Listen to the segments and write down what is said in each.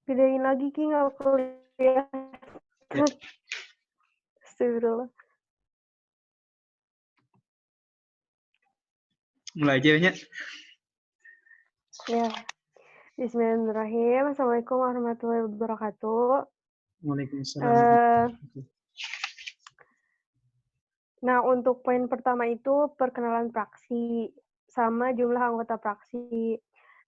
Bedain lagi Ki nggak kuliah. Ya. Astagfirullah. Mulai aja banyak. Ya. Bismillahirrahmanirrahim. Assalamualaikum warahmatullahi wabarakatuh. Waalaikumsalam. Eh, nah, untuk poin pertama itu perkenalan praksi sama jumlah anggota praksi.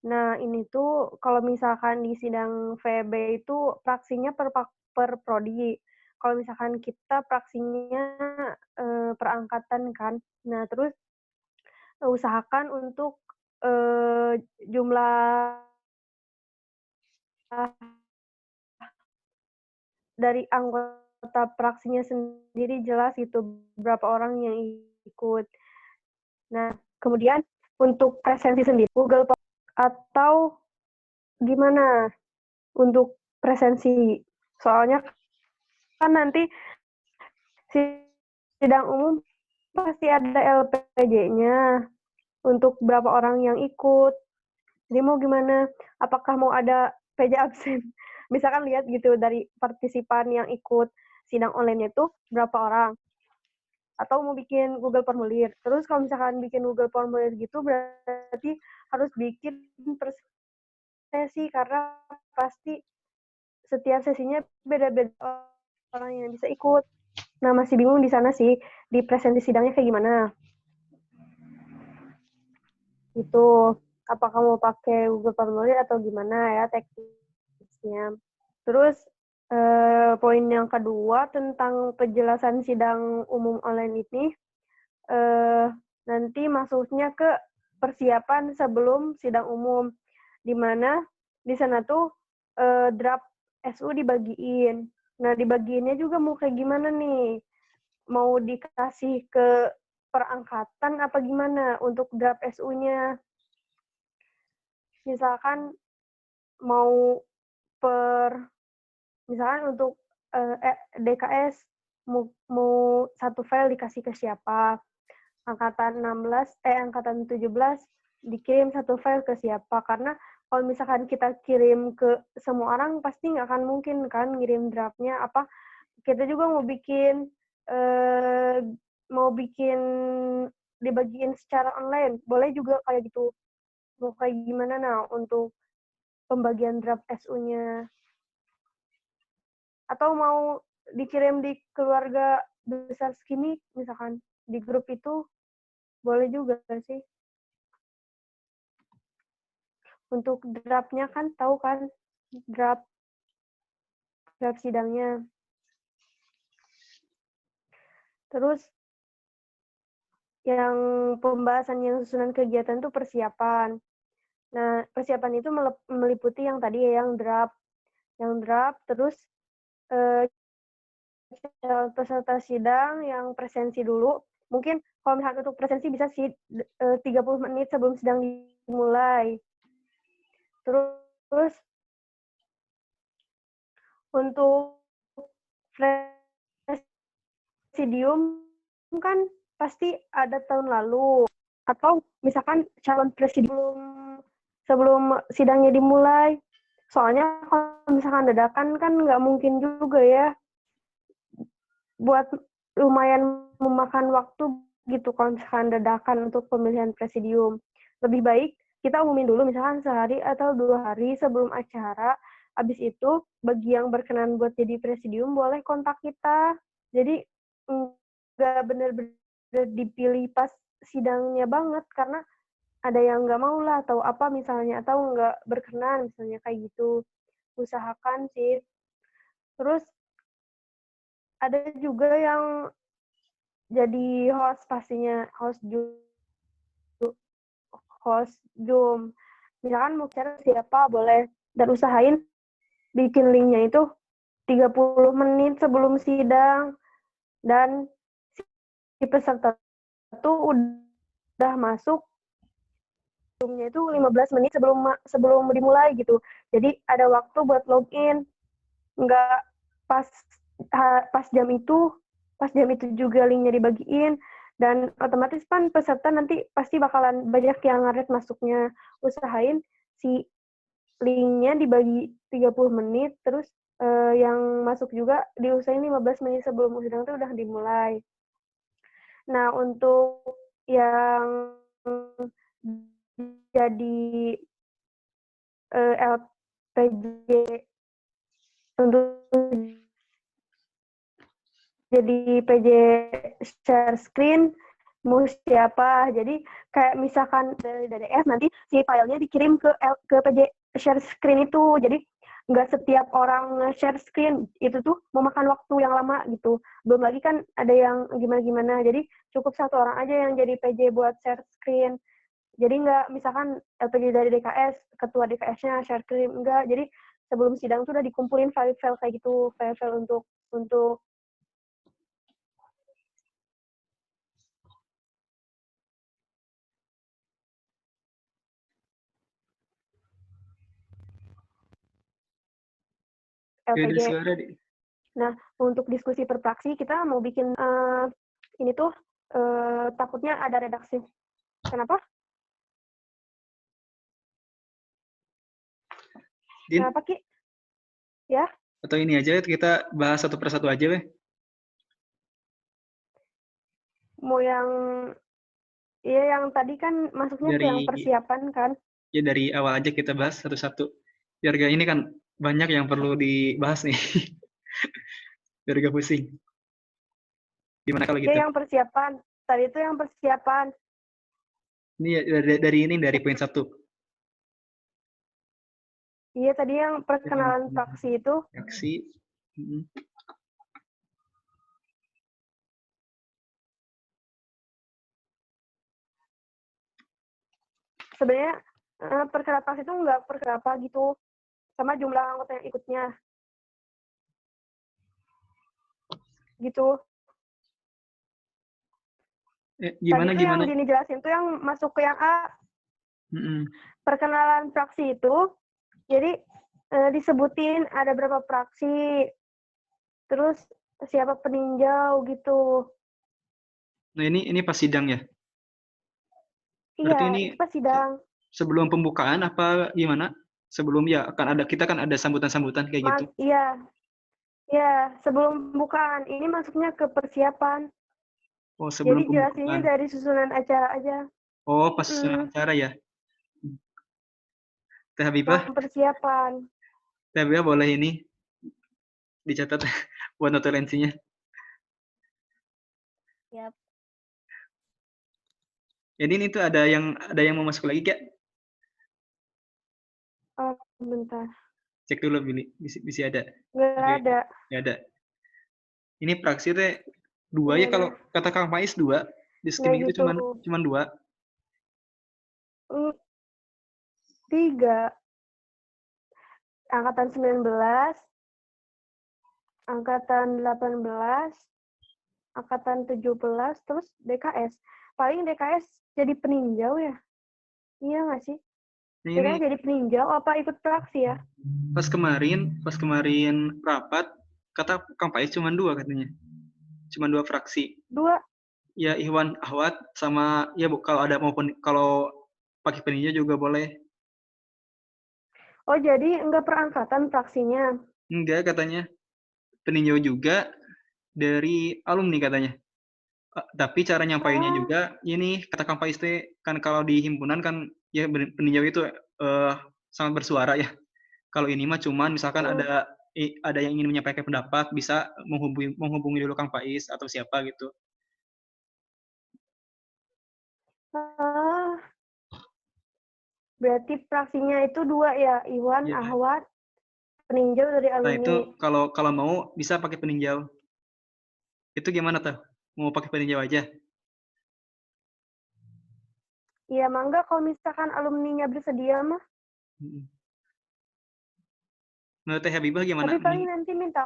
Nah, ini tuh kalau misalkan di sidang VB itu praksinya per prodi. Kalau misalkan kita praksinya per angkatan kan. Nah, terus usahakan untuk jumlah dari anggota praksinya sendiri jelas gitu berapa orang yang ikut. Nah, kemudian untuk presensi sendiri Google atau gimana untuk presensi? Soalnya kan nanti sidang umum pasti ada LPJ-nya untuk berapa orang yang ikut. Jadi mau gimana? Apakah mau ada PJ absen? Misalkan lihat gitu dari partisipan yang ikut sidang online itu berapa orang. Atau mau bikin Google Formulir. Terus kalau misalkan bikin Google Formulir gitu berarti harus bikin per sesi karena pasti setiap sesinya beda-beda orang yang bisa ikut. Nah, masih bingung di sana sih di presensi sidangnya kayak gimana. Itu apakah mau pakai Google Formulir atau gimana ya teknisnya. Terus poin yang kedua tentang penjelasan sidang umum online ini nanti masuknya ke persiapan sebelum sidang umum, di mana di sana tuh draft SU dibagiin. Nah, dibagiinnya juga mau kayak gimana nih? Mau dikasih ke perangkatan apa gimana untuk draft SU-nya? Misalkan mau misalkan untuk DKS mau satu file dikasih ke siapa? Angkatan 17 dikirim satu file ke siapa? Karena kalau misalkan kita kirim ke semua orang pasti nggak akan mungkin kan ngirim draftnya apa kita juga eh, mau bikin dibagiin secara online boleh juga kayak gitu mau kayak gimana nah untuk pembagian draft SU-nya atau mau dikirim di keluarga besar segini misalkan di grup itu boleh juga sih. Untuk draftnya kan tahu kan draft draft sidangnya. Terus yang pembahasan yang susunan kegiatan itu persiapan. Nah, persiapan itu meliputi yang tadi ya, yang draft, terus eh, peserta sidang yang presensi dulu. Mungkin kalau misalnya untuk presensi bisa sih 30 menit sebelum sidang dimulai. Terus untuk presidium kan pasti ada tahun lalu atau misalkan calon presidium sebelum sidangnya dimulai. Soalnya kalau misalkan dadakan kan nggak mungkin juga ya buat lumayan memakan waktu gitu kalau misalkan dadakan untuk pemilihan presidium. Lebih baik kita umumin dulu misalkan sehari atau 2 hari sebelum acara. Habis itu bagi yang berkenan buat jadi presidium boleh kontak kita. Jadi nggak benar-benar dipilih pas sidangnya banget karena ada yang nggak mau lah atau apa misalnya atau nggak berkenan misalnya kayak gitu usahakan sih terus ada juga yang jadi host pastinya host Zoom misalkan mau share siapa boleh dan usahain bikin linknya itu 30 menit sebelum sidang dan si peserta itu udah masuk Zoom-nya itu 15 menit sebelum dimulai gitu. Jadi ada waktu buat login. Nggak pas pas jam itu juga linknya dibagiin dan otomatis kan peserta nanti pasti bakalan banyak yang ngaret masuknya. Usahain si linknya dibagi 30 menit, terus yang masuk juga diusahain 15 menit sebelum sidang itu udah dimulai. Nah, untuk yang jadi LPJ untuk jadi PJ share screen mau siapa. Jadi kayak misalkan dari DDF nanti si filenya dikirim ke PJ share screen itu. Jadi nggak setiap orang share screen itu tuh memakan waktu yang lama gitu. Belum lagi kan ada yang gimana-gimana. Jadi cukup satu orang aja yang jadi PJ buat share screen. Jadi nggak misalkan LPJ dari DKS, ketua DKS-nya share screen, enggak. Jadi sebelum sidang tuh udah dikumpulin file-file kayak gitu, file-file untuk Gak ada LPJ. suara deh. Nah, untuk diskusi per praksi kita mau bikin ini tuh takutnya ada redaksi. Kenapa? Din, Kenapa, Ki? Ya, atau ini aja kita bahas satu persatu aja weh. mau yang yang tadi kan masuknya ke yang Dari persiapan kan? dari awal aja kita bahas satu-satu. Biar gak ini kan banyak yang perlu dibahas nih. Biar gak pusing. Gimana kalau gitu? Yang persiapan. Tadi itu yang persiapan. Ini ya, dari poin satu. Iya, tadi yang perkenalan Yang praksi itu. aksi. Sebenarnya perkenalan praksi itu nggak perkenapa gitu. Sama jumlah anggota yang ikutnya. Gitu. Tadi tuh yang Gimana? Dini jelasin tuh yang masuk ke yang A. Mm-mm. Perkenalan praksi itu, jadi disebutin ada berapa praksi, terus siapa peninjau gitu. Nah ini pas sidang ya. Iya, Berarti ini itu pas sidang. sebelum pembukaan apa gimana? Sebelum ya kita kan ada sambutan-sambutan kayak gitu. Iya, iya, sebelum pembukaan. Ini masuknya ke persiapan. Oh, Jadi sebelum jelasinnya pembukaan. dari susunan acara aja. Oh, pas susunan acara ya. Teh Yang Habibah, persiapan. Teh Habibah boleh ini dicatat buat notulensinya. Yap. Jadi ini tuh ada yang mau masuk lagi Kak? Oh, bentar. Cek dulu Billy, bisa ada. Nggak ada. Nggak ada. Ini praksi teh dua ya, kalau Gimana? kata Kang Pais dua, di Nggak skimming itu gitu. cuman dua. 3. Angkatan 19, angkatan 18, angkatan 17, terus DKS. Paling DKS jadi peninjau ya? Iya nggak sih? Nah DKS ini jadi peninjau apa ikut praksi ya? pas kemarin rapat kata Kang Pais cuman dua katanya. Cuman dua fraksi. 2. Ya Ikhwan Ahwat sama ya Bu, kalau ada maupun kalau pakai peninjau juga boleh. Oh, jadi enggak perangkatan praksinya? Enggak katanya. Peninjau juga dari alumni katanya. Tapi cara nyampainnya Oh, juga ini kata Kang Pais teh, kan kalau di himpunan kan ya peninjau itu sangat bersuara ya. Kalau ini mah cuman misalkan ada yang ingin menyampaikan pendapat bisa menghubungi dulu Kang Pais atau siapa gitu. ah, berarti praksinya itu 2 ya? Iwan, Ya. Ahwat, peninjau dari Nah itu alumni. kalau mau bisa pakai peninjau. Itu gimana tuh? Mau pakai peninjau aja? Iya, mangga kalau misalkan alumninya bersedia mah. Mm. Menurut Teh Habibah gimana? Tapi paling nanti minta.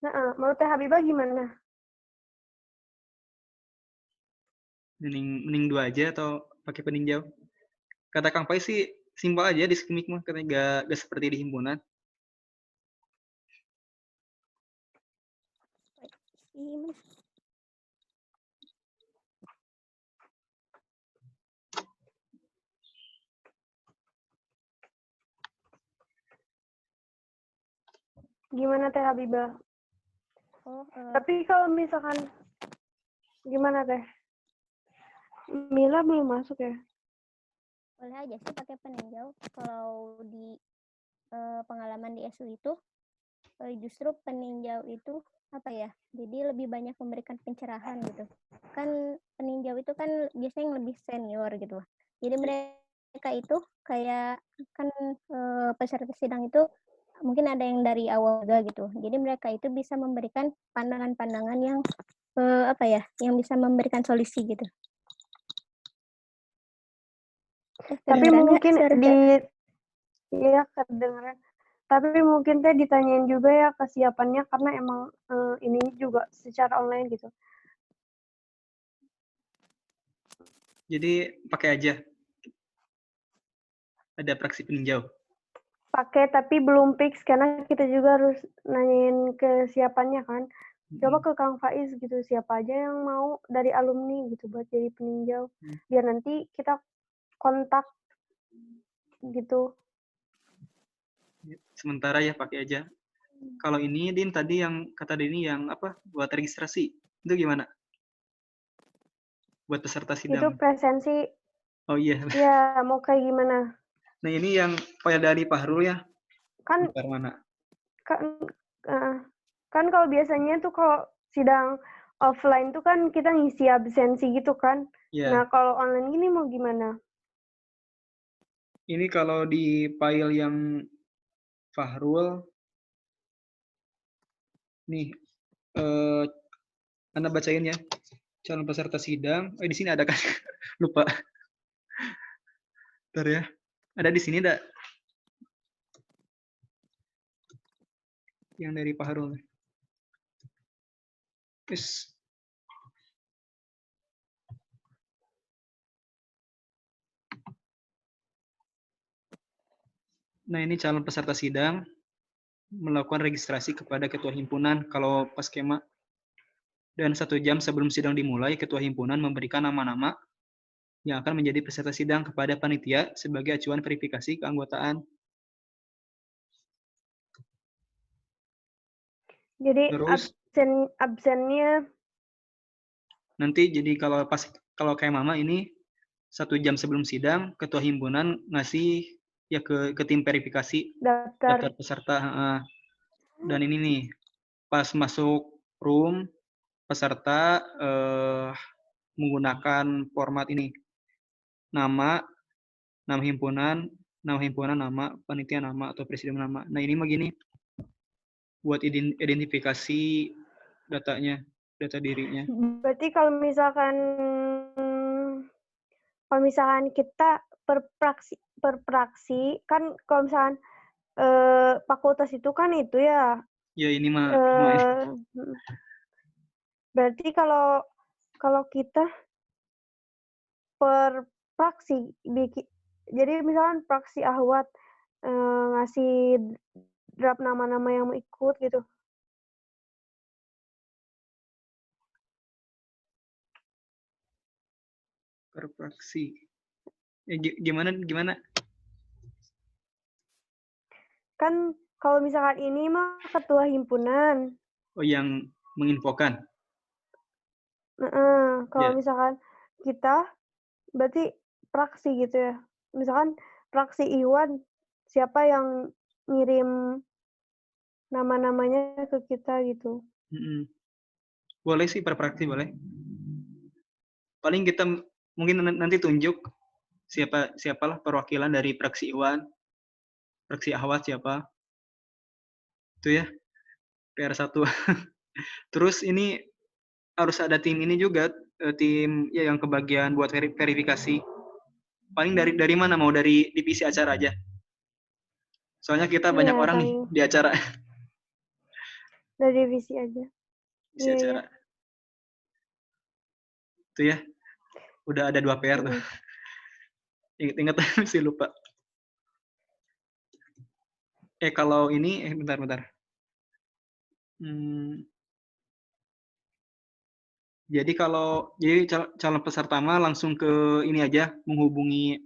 Nah, menurut Teh Habibah gimana? Mending dua aja atau pakai peninjau? Kata Kang Pai sih simpel aja di skimik mah, katanya gak seperti di himpunan. Gimana Teh Habibah? Oh, Tapi kalau misalkan gimana Teh? Mila belum masuk ya? boleh aja sih pakai peninjau. Kalau di pengalaman di SU itu justru peninjau itu apa ya? Jadi lebih banyak memberikan pencerahan gitu. Kan peninjau itu kan biasanya yang lebih senior gitu. Jadi mereka itu kayak kan peserta sidang itu mungkin ada yang dari awal juga gitu. Jadi mereka itu bisa memberikan pandangan-pandangan yang apa ya? Yang bisa memberikan solusi gitu. Tapi Kedengeran nggak mungkin suara di ya kedengeran. Tapi mungkin Teh ditanyain juga ya kesiapannya karena emang ini juga secara online gitu. Jadi pakai aja. Ada praksi peninjau. Pakai tapi belum fix karena kita juga harus nanyain kesiapannya kan. Coba ke Kang Faiz gitu, siapa aja yang mau dari alumni gitu buat jadi peninjau. Biar nanti kita kontak gitu. Sementara ya pakai aja. Kalau ini Din tadi yang kata Dini yang apa buat registrasi itu gimana? Buat peserta Itu sidang. presensi. Oh iya. Ya mau kayak gimana? Nah ini yang file dari Pahrul ya. Kan Bentar mana? kan kalau biasanya tuh kalau sidang offline tuh kan kita ngisi absensi gitu kan. Ya. Nah kalau online ini mau gimana? Ini kalau di file yang Fahrul, nih, Anda bacain ya. Calon peserta sidang. Di sini ada kan? Lupa. Bentar ya. Ada di sini enggak? Yang dari Fahrul. Yes. Nah ini calon peserta sidang melakukan registrasi kepada ketua himpunan kalau pas skema. Dan 1 jam sebelum sidang dimulai, ketua himpunan memberikan nama-nama yang akan menjadi peserta sidang kepada panitia sebagai acuan verifikasi keanggotaan. Jadi Terus absennya nanti jadi kalau kayak Mama ini 1 jam sebelum sidang, ketua himpunan ngasih ya ke tim verifikasi daftar daftar. peserta. Dan ini nih, pas masuk room, peserta menggunakan format ini. Nama himpunan, nama, panitia nama, atau presidium nama. Nah ini mah gini, buat identifikasi datanya, data dirinya. Berarti kalau misalkan kita per praksi kan kalau misalkan fakultas itu kan itu ya. Ya ini mah Berarti kalau kita per praksi jadi misalkan praksi Ahwat ngasih draft nama-nama yang mau ikut gitu. per praksi. Gimana? Kan kalau misalkan ini mah ketua himpunan. Oh, yang menginfokan. Kalau Ya. misalkan kita berarti praksi gitu ya. Misalkan praksi Iwan, siapa yang ngirim nama-namanya ke kita gitu. Boleh sih per praksi boleh. Paling kita mungkin nanti tunjuk siapalah perwakilan dari praksi Iwan, praksi Ahwat siapa. Itu ya, PR1. Terus ini harus ada tim ini juga, tim ya yang kebagian buat verifikasi. Paling dari mana? Mau dari divisi acara aja? Soalnya kita banyak orang nih di acara. Dari divisi aja. Divisi acara. Itu ya. Udah ada 2 PR tuh. Ingat sih lupa. Kalau ini bentar. Jadi calon peserta mah langsung ke ini aja, menghubungi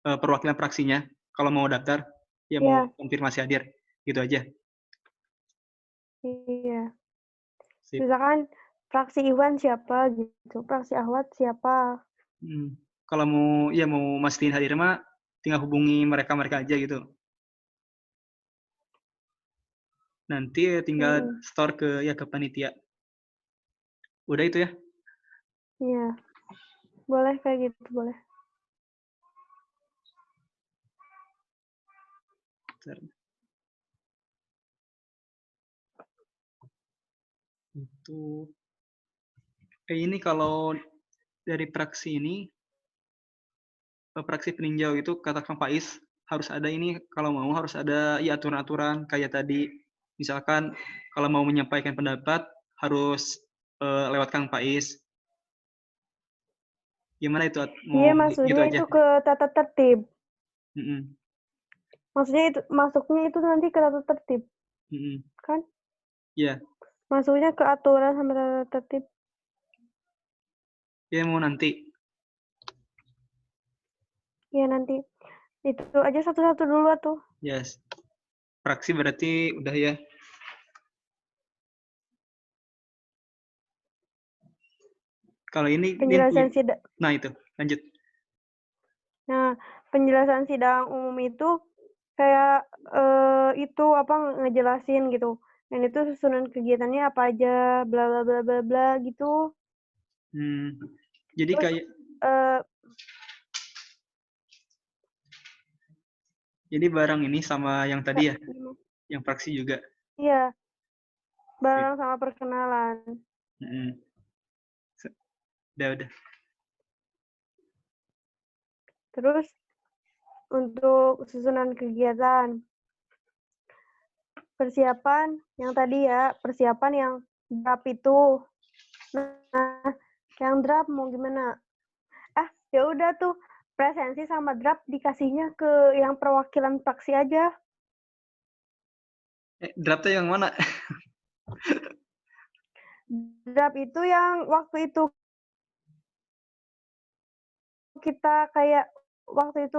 perwakilan praksinya kalau mau daftar, ya mau konfirmasi hadir, gitu aja. Iya. Sip. Misalkan fraksi Iwan siapa gitu, fraksi Ahwat siapa. Kalau mau mastiin hadir mah tinggal hubungi mereka aja gitu. Nanti tinggal store ke panitia. Udah itu ya. Iya. Boleh kayak gitu, boleh. Bentar. Itu. Ini kalau dari praksi ini, praksi peninjau itu kata Kang Pais harus ada ini, kalau mau harus ada ya aturan-aturan kayak tadi. Misalkan kalau mau menyampaikan pendapat harus lewat Kang Pais. Gimana itu? Iya, Mau gitu maksudnya aja? itu ke tata tertib. Mm-mm. Maksudnya itu masuknya itu nanti ke tata tertib, Mm-mm. kan? Iya. Masuknya ke aturan sama tata tertib. Ya mau nanti. Iya nanti. Itu aja satu-satu dulu tuh. Yes. Praksi berarti udah ya. Kalau ini Penjelasan sidang. Nah itu, lanjut. Nah, penjelasan sidang umum itu kayak itu apa ngejelasin gitu. Dan itu susunan kegiatannya apa aja, bla bla bla bla bla gitu. Jadi Terus, kayak jadi barang ini sama yang tadi ya, yang praksi juga. Iya, bareng sama perkenalan. Udah. Terus untuk susunan kegiatan, persiapan yang tadi ya, persiapan yang draft itu. Nah, yang draft mau gimana? Ya udah tuh presensi sama draft dikasihnya ke yang perwakilan praksi aja. Draftnya yang mana? Draft itu yang waktu itu kita kayak waktu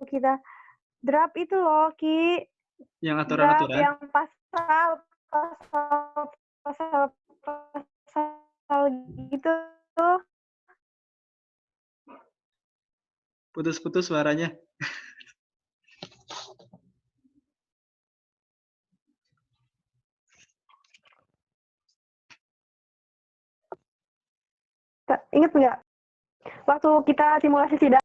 kita draft itu loh Ki, Yang draft aturan-aturan? yang pasal gitu tuh. Putus-putus suaranya. Ingat nggak waktu kita simulasi sidang?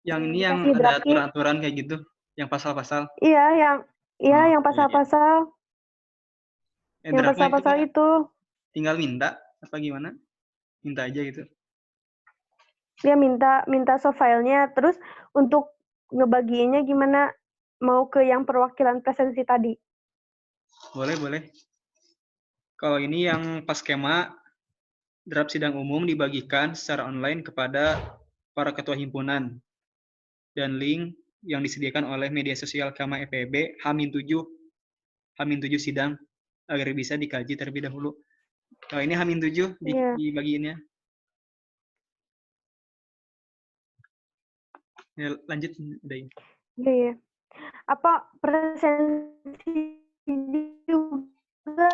Yang ini yang Dikasih ada draft Ki. aturan-aturan kayak gitu, yang pasal-pasal. Iya, yang Iya. pasal-pasal. Yang Draftnya itu pasal-pasal itu. tinggal minta apa gimana? Minta aja gitu. Dia minta soft filenya, terus untuk ngebagiinnya gimana, mau ke yang perwakilan presensi tadi? Boleh. Kalau ini yang pas skema draft sidang umum dibagikan secara online kepada para ketua himpunan dan link yang disediakan oleh media sosial Kama FEB H-7 sidang agar bisa dikaji terlebih dahulu. Kalau ini H-7 dibagiinnya. Ya, lanjut udah ini. Iya. Apa presensi juga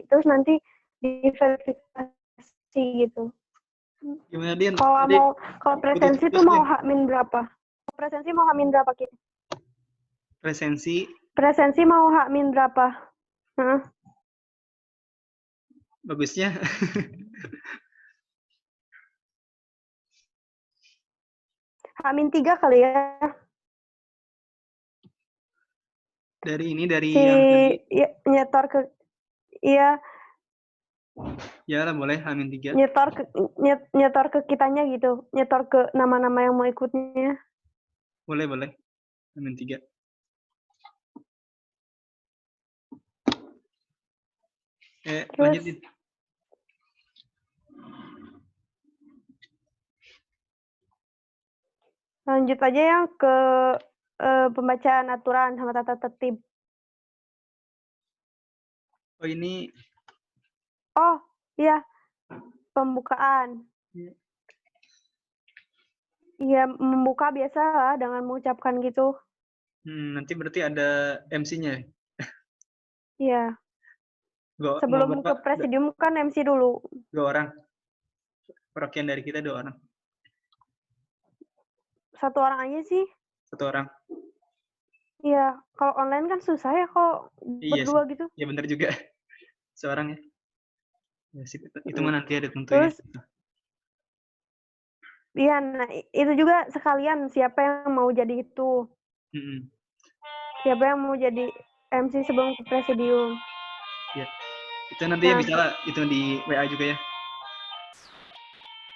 terus nanti diverifikasi gitu. Gimana Din? Kalau presensi itu mau Din. H-min berapa? Presensi mau H-min berapa, Ki? Presensi mau H-min berapa? Bagusnya. H-3 kali ya. Dari yang tadi. Nyetor ke iya. Ya lah boleh H-3. Nyetor ke kitanya gitu. Nyetor ke nama-nama yang mau ikutnya. Boleh. H-3. Lanjutin. Lanjut aja yang ke pembacaan aturan sama tata tertib. Oh ini Oh, iya. Pembukaan. Iya. Iya, membuka biasa lah dengan mengucapkan gitu. Nanti berarti ada MC-nya. Iya. Mau Sebelum ke berapa? presidium kan MC dulu. 2 orang. Perwakilan dari kita 2 orang. 1 orang aja sih. 1 orang. Iya, kalau online kan susah ya kok Iya sih. berdua gitu. Ya benar juga. Seorang ya. Ya sih, itu mah nanti ada tentunya. Terus, iya, nah itu juga sekalian siapa yang mau jadi itu. Mm-mm. Siapa yang mau jadi MC sebelum ke presidium. Ya. Itu nanti ya Nah, bisa lah, itu di WA juga ya.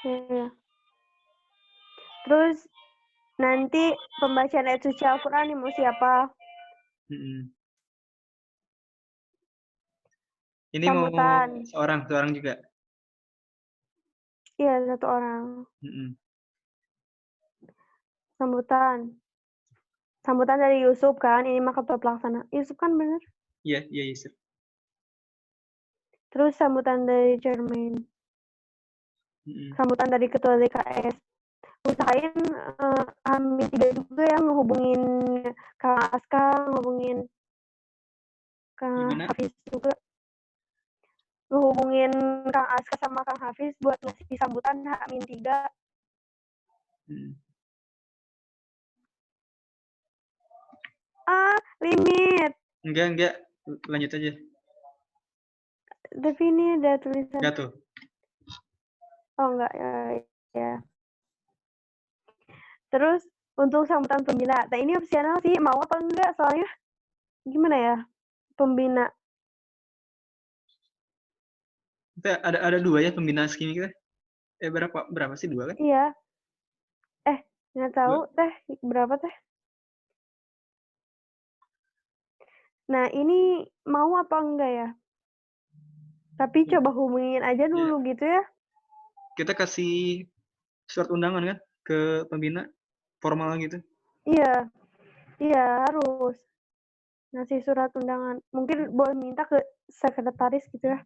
iya. Terus nanti pembacaan ayat suci Al-Quran nih mau siapa? Mm-mm. Ini Sambutan. mau seorang juga. Iya, 1 orang. Mm-mm. Sambutan. Sambutan dari Yusuf kan, ini mah ketua pelaksana. Yusuf kan bener. Iya, Yusuf. Terus sambutan dari Jermain. Mm-mm. Sambutan dari ketua DKS. Usahain Hamin 3 juga ya ngehubungin Kang Aska, ngehubungin Kang Gimana? Hafiz juga. Ngehubungin Kang Aska sama Kang Hafiz buat ngasih sambutan Hamin 3. Mm. Limit. Enggak. Lanjut aja. Tapi ini ada tulisan. Enggak tuh. Oh enggak, ya. Terus untuk sambutan pembina. Nah ini opsional sih, mau apa enggak soalnya gimana ya pembina. Kita ada 2 ya pembina skimi kita. Berapa sih 2 kan? Iya. Nggak tahu 2. teh berapa teh. Nah ini mau apa enggak ya? Tapi coba hubungin aja dulu gitu ya. Kita kasih surat undangan kan ke pembina formal gitu. Iya, harus ngasih surat undangan. Mungkin boleh minta ke sekretaris gitu ya.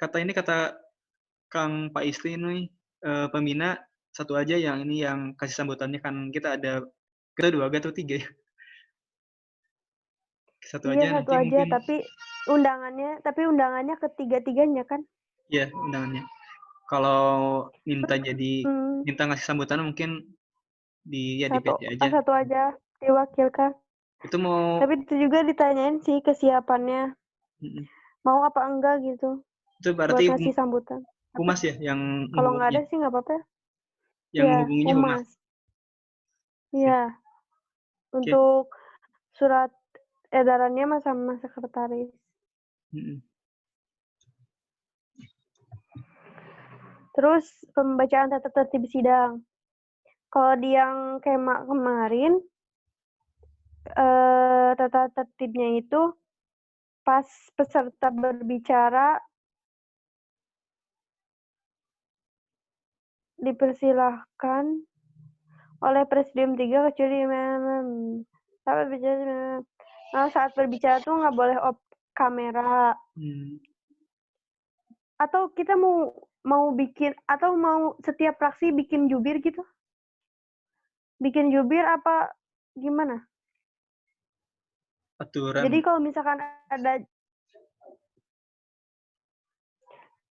Kata Kang Pak Istri ini pembina 1 aja yang ini yang kasih sambutannya kan kita 2 atau 3 ya. 1 Iya, aja 1 nanti aja, mungkin tapi undangannya ke 3-3-nya kan. ya undangannya. Kalau minta Hmm, ngasih sambutan mungkin di satu, PC aja. satu aja diwakilkan. Itu mau Tapi itu juga ditanyain sih kesiapannya. Mau apa enggak gitu. itu Buat berarti ngasih sambutan. Apa? humas ya yang Kalau nggak ada menghubunginya. sih nggak apa-apa. Yang Iya, menghubunginya humas. humas. Iya, Oke. untuk surat edarannya sama sekretaris. Terus pembacaan tata tertib sidang. Kalau di yang kemarin, tata tertibnya itu pas peserta berbicara dipersilahkan oleh Presidium 3 kecuali saat berbicara tuh nggak boleh off kamera. Atau kita mau bikin atau mau setiap fraksi bikin jubir gitu? Bikin jubir apa gimana? Aturan. Jadi kalau misalkan ada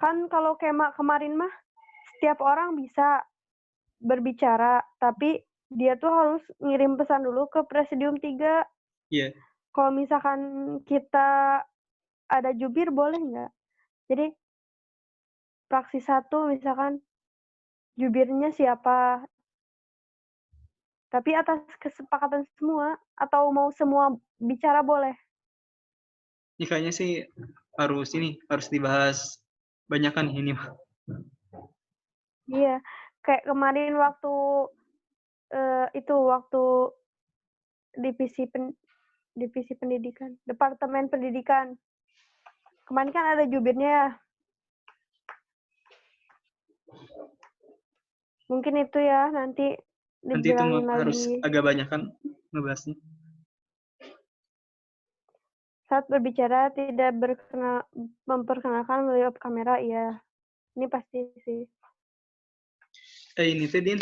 kan kalau kemarin mah setiap orang bisa berbicara, tapi dia tuh harus ngirim pesan dulu ke Presidium 3. Iya. Kalau misalkan kita ada jubir boleh nggak? Jadi fraksi 1 misalkan jubirnya siapa? Tapi atas kesepakatan semua atau mau semua bicara boleh? Ini kayaknya sih harus dibahas banyakan ini mah. Iya, kayak kemarin waktu waktu divisi pendidikan, departemen pendidikan. Kemarin kan ada jubirnya ya. Mungkin itu ya nanti Nanti itu dibilangin harus lagi. agak banyak kan ngebahasnya. Saat berbicara tidak memperkenalkan melalui kamera, ya. Ini pasti sih. Ini teh Din,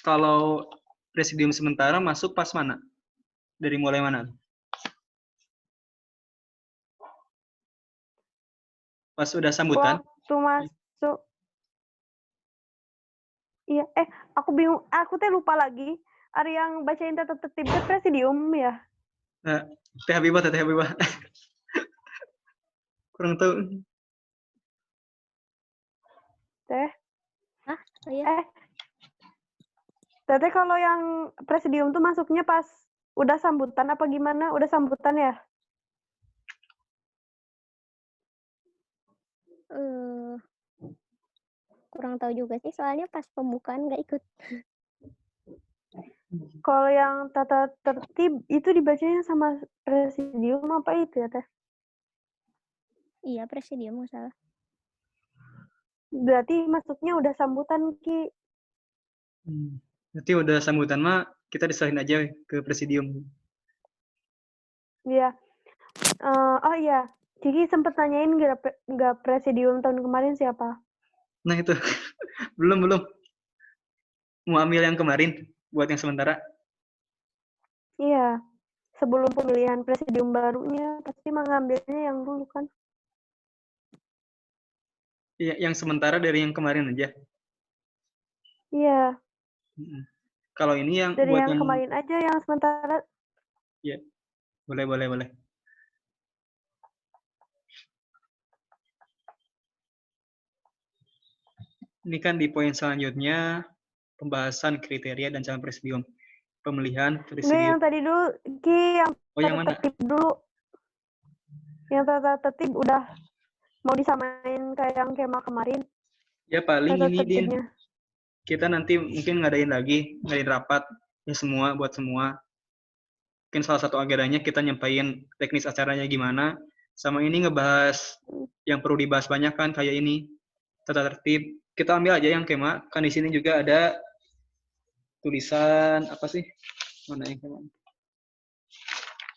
kalau presidium sementara masuk pas mana? Dari mulai mana? Pas udah sambutan? Waktu masuk, iya, aku bingung, aku teh lupa lagi. Ada yang bacain tata tertib teh presidium ya? Nah, Teh Habibah, Teh Habibah. Kurang tahu. Teh, Ah, iya. Teh kalau yang presidium tuh masuknya pas udah sambutan apa gimana? Udah sambutan ya? Eh, kurang tahu juga sih, soalnya pas pembukaan nggak ikut. Kalau yang tata tertib itu dibacanya sama presidium apa itu ya Teh? Iya, presidium nggak salah. Berarti masuknya udah sambutan Ki. Nanti udah sambutan mah kita diserahin aja ke presidium. Iya. Oh iya, Kiki sempet nanyain nggak presidium tahun kemarin siapa? Nah itu belum mau ambil yang kemarin buat yang sementara. Iya, sebelum pemilihan presidium barunya pasti mengambilnya yang dulu kan? Iya, yang sementara dari yang kemarin aja. Iya, Kalau ini yang dari buat yang yang kemarin aja yang sementara. ya boleh. Ini kan di poin selanjutnya pembahasan kriteria dan calon presidium. Pemilihan Enggak, presidium. yang tadi dulu, Ki, yang Oh, yang tata mana? tertib dulu. Yang tata tertib udah mau disamain kayak yang kema kemarin. Ya paling Tata ini Din. tertibnya. Kita nanti mungkin ngadain rapat ya semua buat semua. Mungkin salah satu agendanya kita nyampain teknis acaranya gimana. Sama ini ngebahas yang perlu dibahas banyak kan kayak ini tata tertib. Kita ambil aja yang kema. Kan di sini juga ada tulisan apa sih? Mana yang kema?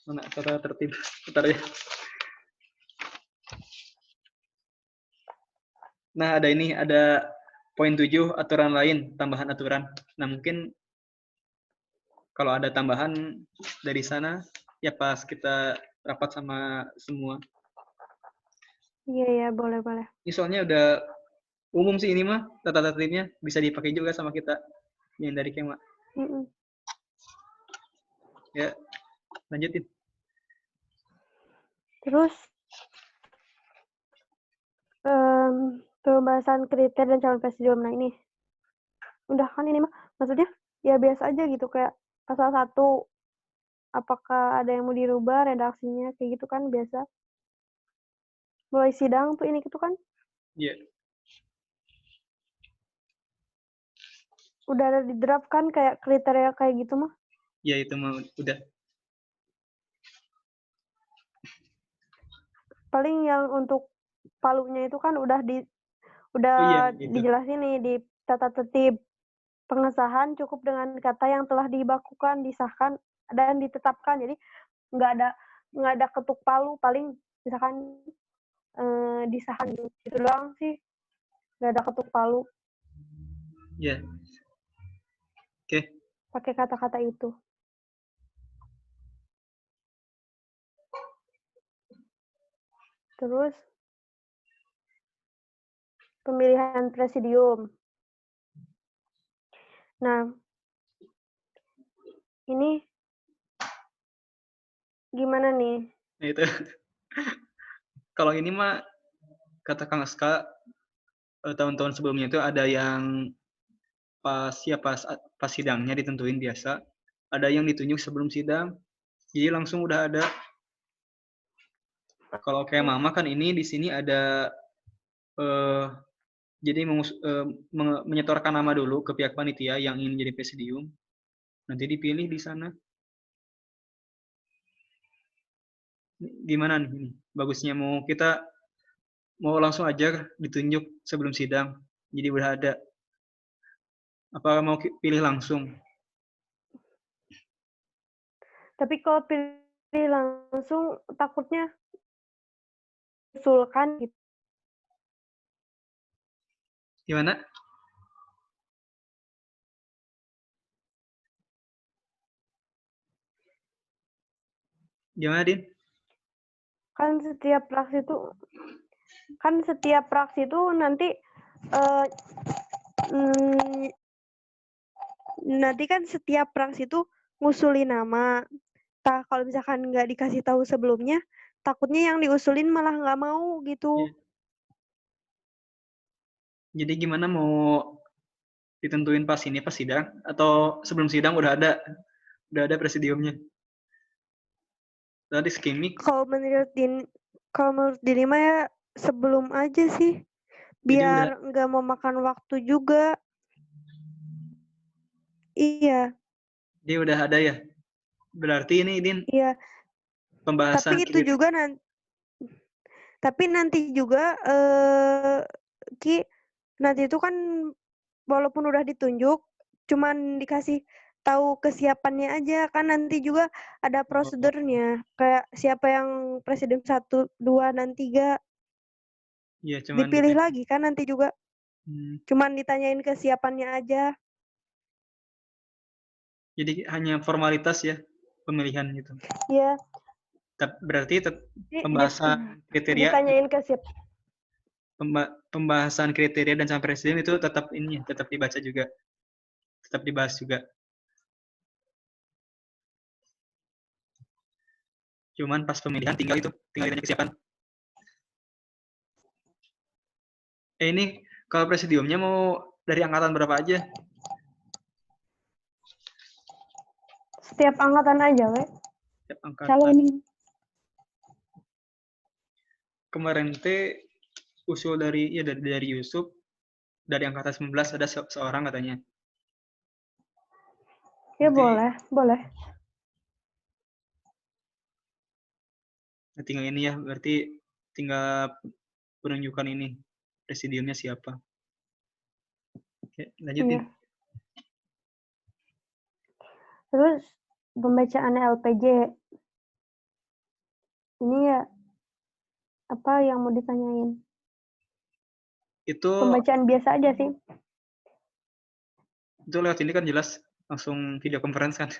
Mana tata tertib? Bentar ya. Nah, ada poin 7 aturan lain, tambahan aturan. Nah, mungkin kalau ada tambahan dari sana ya pas kita rapat sama semua. Iya, boleh. Ini soalnya udah umum sih ini mah, tata tertibnya bisa dipakai juga sama kita yang dari Kema. Ya, lanjutin. Terus pembahasan kriteria dan calon presidium. Nah ini udah kan ini mah maksudnya ya biasa aja gitu kayak pasal 1 apakah ada yang mau dirubah redaksinya kayak gitu kan biasa. Mulai sidang tuh ini gitu kan. Iya. Udah ada di draft kan kayak kriteria kayak gitu mah. Ya itu mah udah. Paling yang untuk palunya itu kan udah Oh iya, itu. dijelasin nih di tata tertib. Pengesahan cukup dengan kata yang telah dibakukan, disahkan dan ditetapkan. Jadi nggak ada ketuk palu, paling misalkan disahkan gitu doang sih, nggak ada ketuk palu. Iya. Oke. Pakai kata-kata itu. Terus pemilihan presidium. Nah, ini gimana nih? Nah itu. Kalau ini mah kata Kang Aska tahun-tahun sebelumnya itu ada yang pas sidangnya ditentuin biasa, ada yang ditunjuk sebelum sidang, jadi langsung udah ada. Kalau kayak Mama kan ini di sini ada jadi menyetorkan nama dulu ke pihak panitia yang ingin jadi presidium, nanti dipilih di sana. Gimana nih ini? Bagusnya kita mau langsung aja ditunjuk sebelum sidang, jadi udah ada. Apa mau pilih langsung? Tapi kalau pilih langsung takutnya usulkan gitu. Gimana? Gimana, Din? Kan setiap praksi itu nanti eh, nanti kan setiap praksi itu ngusulin nama. Kalau misalkan nggak dikasih tahu sebelumnya, takutnya yang diusulin malah nggak mau gitu. Ya. Jadi gimana mau ditentuin pas sidang atau sebelum sidang udah ada presidiumnya? Tadi skimik. Kalau menurut Dini mah ya sebelum aja sih, Jadi udah biar nggak memakan waktu juga. Iya, dia udah ada ya. Berarti ini Din iya. pembahasan Tapi nanti juga Ki, nanti itu kan walaupun udah ditunjuk, cuman dikasih tahu kesiapannya aja, kan nanti juga ada prosedurnya, kayak siapa yang presiden 1, 2, dan 3 ya cuman dipilih lagi kan nanti juga, Hmm, cuman ditanyain kesiapannya aja. jadi hanya formalitas ya pemilihan gitu. Iya, Berarti pembahasan kriteria ditanyain pembahasan kriteria dan calon presiden itu tetap tetap dibaca juga, tetap dibahas juga. Cuman pas pemilihan tinggal ditanya kesiapan. Ini kalau presidiumnya mau dari angkatan berapa aja? setiap angkatan aja, we. Setiap angkatan. Calonin. Kemarin usul dari Yusuf dari angkatan 19 ada seorang katanya. Ya Nanti, boleh. tinggal ini ya, berarti tinggal penunjukan ini presidiumnya siapa. Oke, lanjutin. Iya. Terus pembacaan LPJ ini ya apa yang mau ditanyain? Itu Pembacaan biasa aja sih. lewat ini kan jelas langsung video conference kan.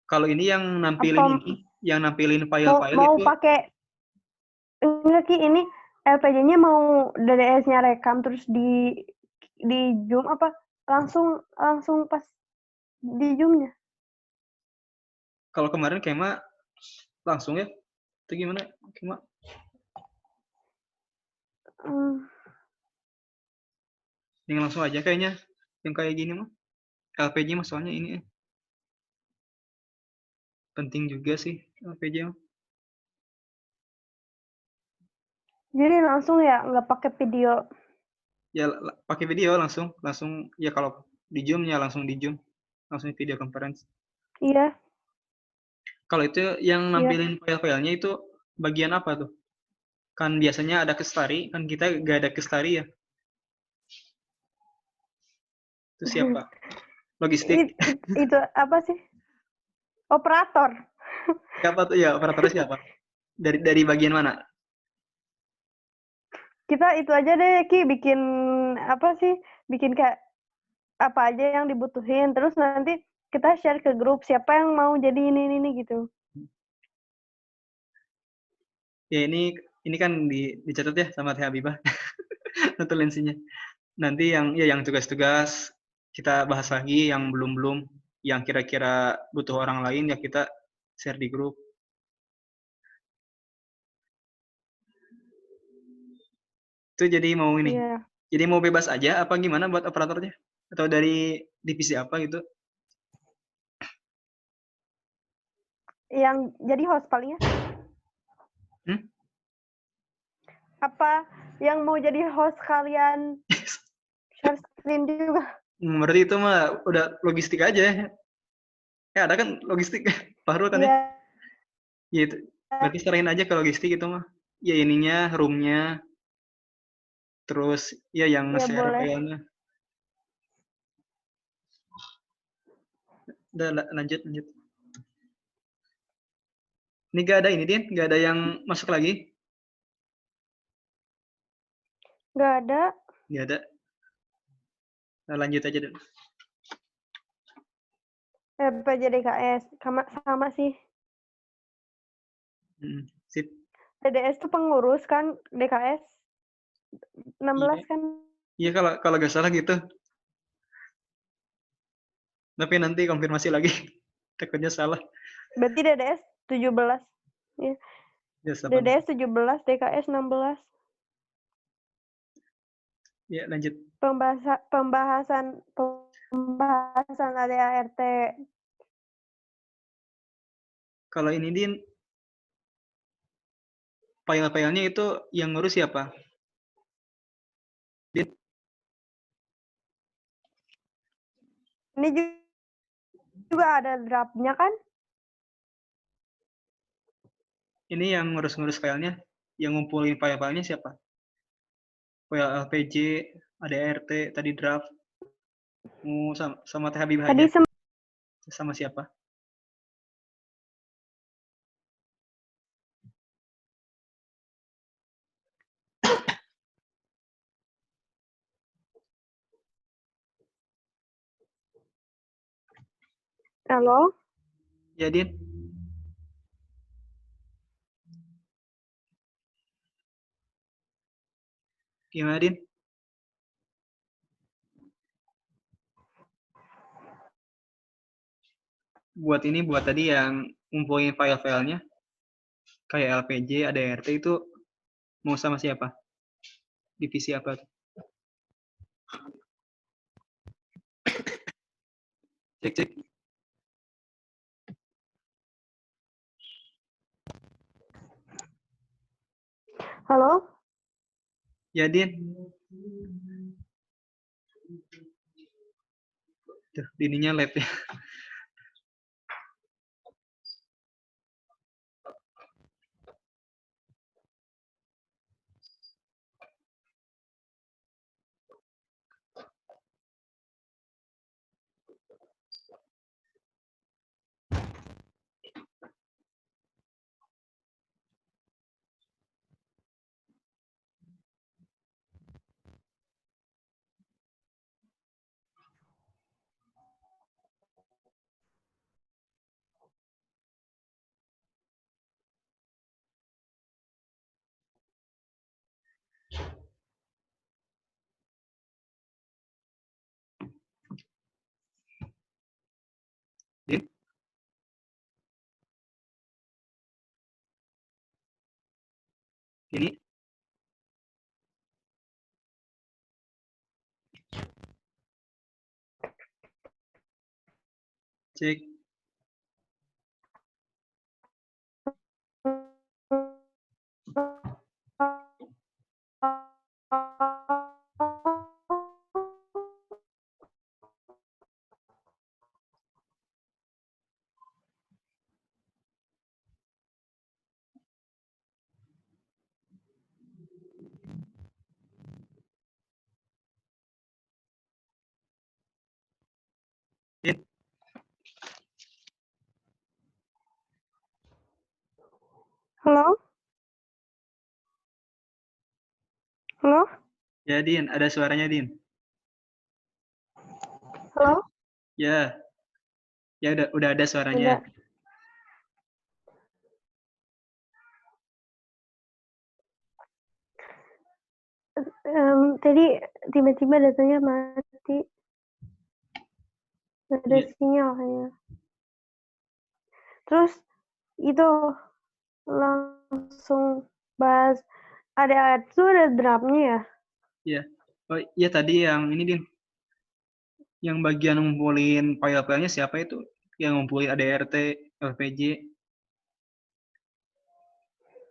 Kalau ini yang nampilin file-file mau itu pakai enggak Ki, ini LPJ-nya mau DDS-nya rekam terus di Zoom apa langsung pas di Zoom-nya? kalau kemarin Kema langsung ya. Itu gimana Kema? Yang langsung aja kayaknya. Yang kayak gini mah. LPJ mah soalnya ini penting juga sih LPJ mah. Jadi langsung ya, nggak pakai video. Ya pakai video langsung ya kalau di Zoom ya langsung di Zoom. Langsung video conference. Iya. Kalau itu yang Iya. nampilin file-filenya itu bagian apa tuh? Kan biasanya ada Kestari, kan kita gak ada Kestari ya. Itu siapa? Logistik. Itu apa sih? Operator. Siapa tuh ya operatornya siapa? Dari bagian mana? Kita itu aja deh Ki, bikin apa sih? Bikin kayak apa aja yang dibutuhin. Terus nanti kita share ke grup siapa yang mau jadi ini gitu. Ya ini kan dicatat ya sama Teh Habibah. Notulensinya. Nanti yang tugas-tugas kita bahas lagi, yang belum yang kira-kira butuh orang lain ya kita share di grup. Itu jadi mau ini. Iya. Jadi mau bebas aja apa gimana buat operatornya? Atau dari divisi apa gitu? Yang jadi host palingnya. Apa yang mau jadi host kalian share screen juga? Berarti itu mah udah logistik aja. Ya ada kan logistik Fahru kan ya? Iya. Ya itu. Berarti serahin aja ke logistik itu mah. Ya ininya, roomnya. Terus ya yang Ya share boleh. filenya. Udah lanjut. Ini gak ada ini Din, gak ada yang masuk lagi? Nggak ada. Gak ada. Nah, lanjut aja dulu. PJDKS sama sih. Sip. DDS tuh pengurus kan, DKS 16 Iya. kan. Iya kalau nggak salah gitu. Tapi nanti konfirmasi lagi. Takutnya salah. Berarti DDS 17. Ya. Ya, 18. DDS 17, DKS 16. Ya, lanjut. Pembahasan ADART. Kalau ini Din, file-filenya itu yang ngurus siapa? Din? Ini juga ada draftnya kan? Ini yang ngurus-ngurus filenya, yang ngumpulin file-filenya siapa? File LPG, ADRT, tadi draft, sama Teh Habibah Tadi aja. Sama siapa? Halo? Ya, Din. Gimana, Din? Buat tadi yang ngumpulin file-filenya, kayak LPG, ADRT itu mau sama siapa? Divisi apa? Cek. Halo? Ya, Din. Tuh, ininya lab ya. Din? Ini? Cek. Din? Halo? Halo? Ya, Din. Ada suaranya, Din. Halo? Ya. Ya, udah ada suaranya. Udah. Tadi tiba-tiba datanya mati. Nggak ada sinyal kayaknya. Terus itu langsung bahas ada itu ada draftnya ya? Ya. Oh, iya tadi yang ini, Din. Yang bagian ngumpulin file-filenya siapa itu? Yang ngumpulin ADRT, LPG.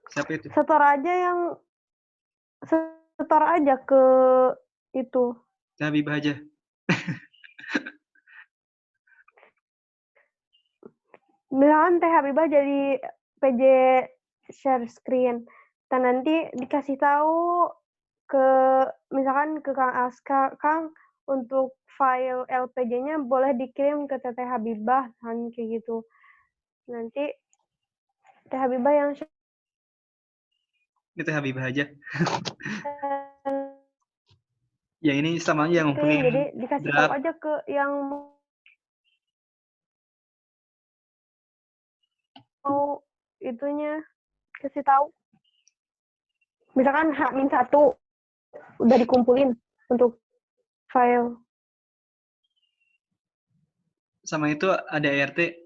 Siapa itu? Setor aja ke itu. Habibah aja. Misalkan Teh Habibah jadi PJ share screen. Dan nanti dikasih tahu ke misalkan ke Kang Aska, Kang untuk file LPG-nya boleh dikirim ke Teteh Habibah kan kayak gitu. Nanti Teh Habibah yang Itu Habibah aja. Yang ini sama aja jadi ngumpulin dikasih tahu draft. aja ke yang mau itunya, kasih tahu. Misalkan H-1 udah dikumpulin untuk file. Sama itu ada RT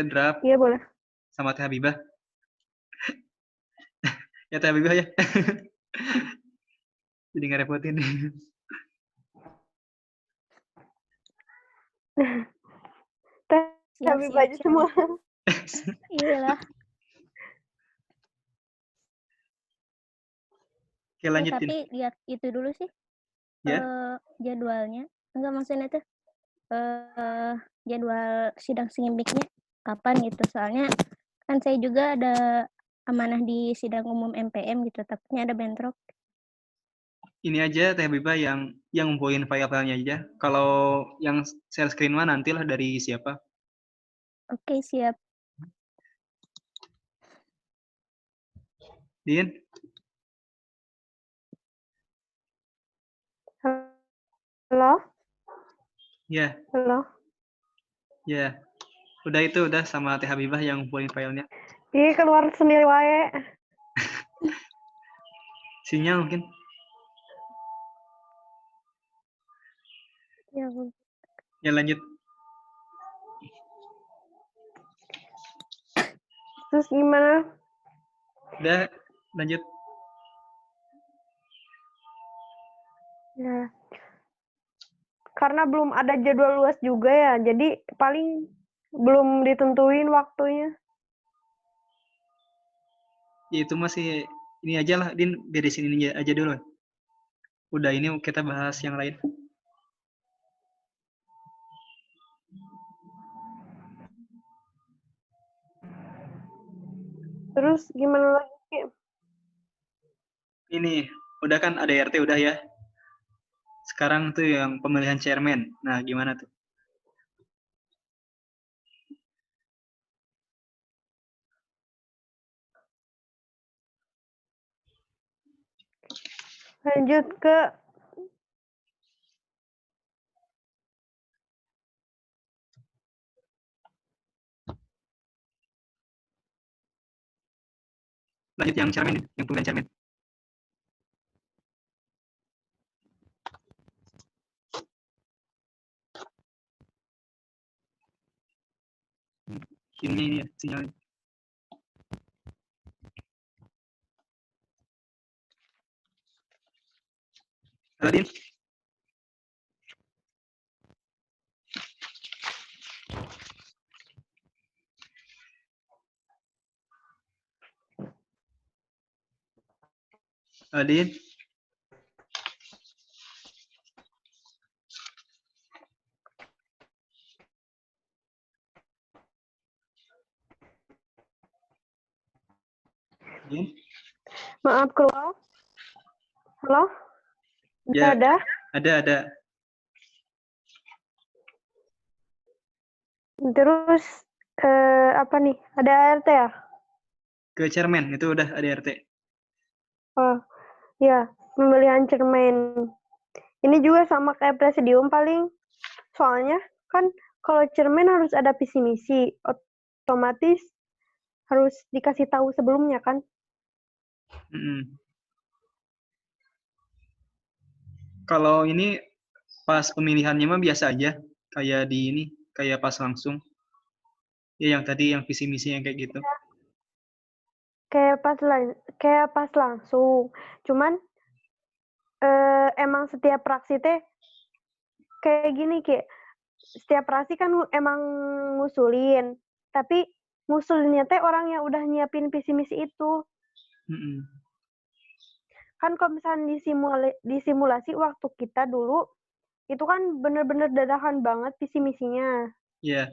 draft Iya boleh. sama Teh Habibah. Ya Teh Habibah ya. Jadi ngerepotin. Teh Siap, Habibah siap, aja siap. semua. Iyalah. Oke, lanjutin. Tapi lihat itu dulu sih Ya. jadwalnya. Enggak, maksudnya tuh jadwal sidang simbiknya kapan gitu. Soalnya kan saya juga ada amanah di sidang umum MPM gitu, takutnya ada bentrok. Ini aja Teh Habibah yang ngumpulin file-filenya aja. Kalau yang share screen mah nantilah dari siapa. Oke, siap. Din, Halo? ya, Halo? ya. Udah sama Teh Habibah yang ngumpulin filenya. Ih, keluar sendiri wae. Sinyal mungkin. Ya, Ya lanjut. terus gimana? Udah, lanjut. Ya. Karena belum ada jadwal luas juga ya, jadi paling belum ditentuin waktunya. Ya itu masih ini aja lah, Din, beresin ini aja dulu. Udah ini kita bahas yang lain. Terus gimana lagi? Ini, udah kan ada RT udah ya. Sekarang tuh yang pemilihan chairman. Nah, gimana tuh? Lanjut ke Lanjut yang chairman, yang pemilihan chairman. Ini ya, sinyalnya. Halo, Din. Halo, Din. Din. maaf keluar. Halo? Ya, Udah ada? ada. Terus apa nih? Ada ART ya? Ke chairman, itu udah ada RT. Oh, ya, pemilihan cermin. Ini juga sama kayak presidium paling. Soalnya kan kalau cermin harus ada visi misi, otomatis harus dikasih tahu sebelumnya kan? Kalau ini pas pemilihannya mah biasa aja, kayak di ini, kayak pas langsung. Ya yang tadi yang visi misi yang kayak gitu. Kayak pas langsung. Cuman emang setiap praksi teh kayak gini kayak setiap praksi kan emang ngusulin, tapi ngusulinnya teh orang yang udah nyiapin visi misi itu. Kan kalau misalnya disimulasi waktu kita dulu itu kan bener-bener dadakan banget visi misinya. Iya.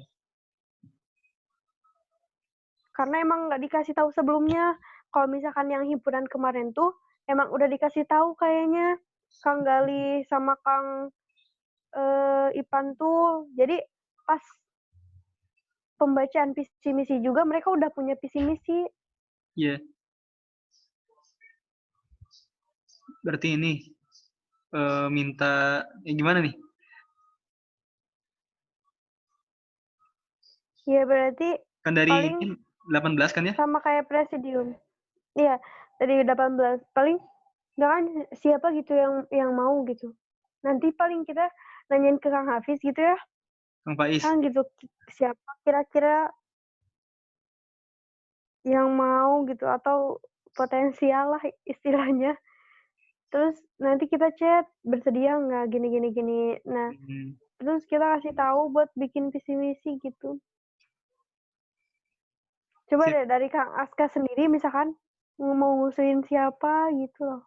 Karena emang nggak dikasih tahu sebelumnya. Kalau misalkan yang himpunan kemarin tuh emang udah dikasih tahu kayaknya Kang Gali sama Kang Ipan tuh. Jadi pas pembacaan visi misi juga mereka udah punya visi misi. Iya. Berarti ini minta gimana nih? Ya berarti Kan dari paling 18 kan ya? sama kayak presidium. Iya, dari 18 paling nggak kan siapa gitu yang mau gitu. Nanti paling kita nanyain ke Kang Hafiz gitu ya. Kang Faiz. Kang gitu siapa kira-kira yang mau gitu atau potensial lah istilahnya. Terus nanti kita chat bersedia nggak gini. Nah, Hmm. terus kita kasih tahu buat bikin visi misi gitu. Coba Sip. deh dari Kang Aska sendiri misalkan mau ngusulin siapa gitu loh.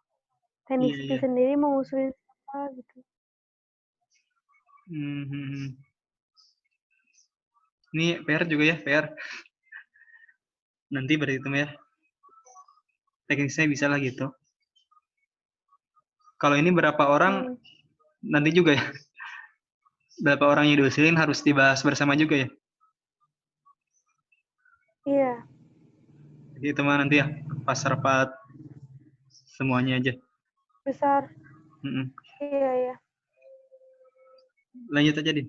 Iya, Teknis iya. sendiri mau ngusulin siapa gitu. Hmm. Ini PR juga ya, PR. Nanti berhitung ya. Teknisnya bisa lah gitu. Kalau ini berapa orang, nanti juga ya. Berapa orang yang diusulin harus dibahas bersama juga ya. Iya, Jadi itu mah nanti ya, pas rapat semuanya aja. besar. Mm-mm. Iya. Lanjut aja, Din.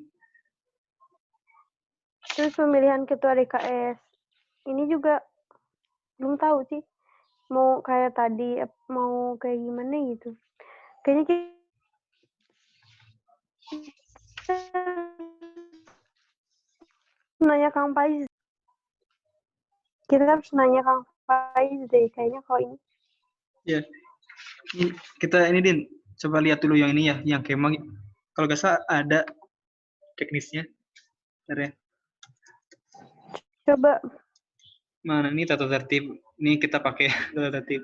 Terus pemilihan ketua DKS. Ini juga belum tahu sih. Mau kayak tadi, mau kayak gimana gitu. Kayaknya kita nanya Kang Faiz. Kita harus nanya Kang Faiz deh. Kayaknya kalau ini. Ya, kita ini Din, coba lihat dulu yang ini ya, yang kemang. Kalau nggak salah ada teknisnya. Bentar ya. Coba. Mana ini tata tertib? Ini kita pakai tata tertib.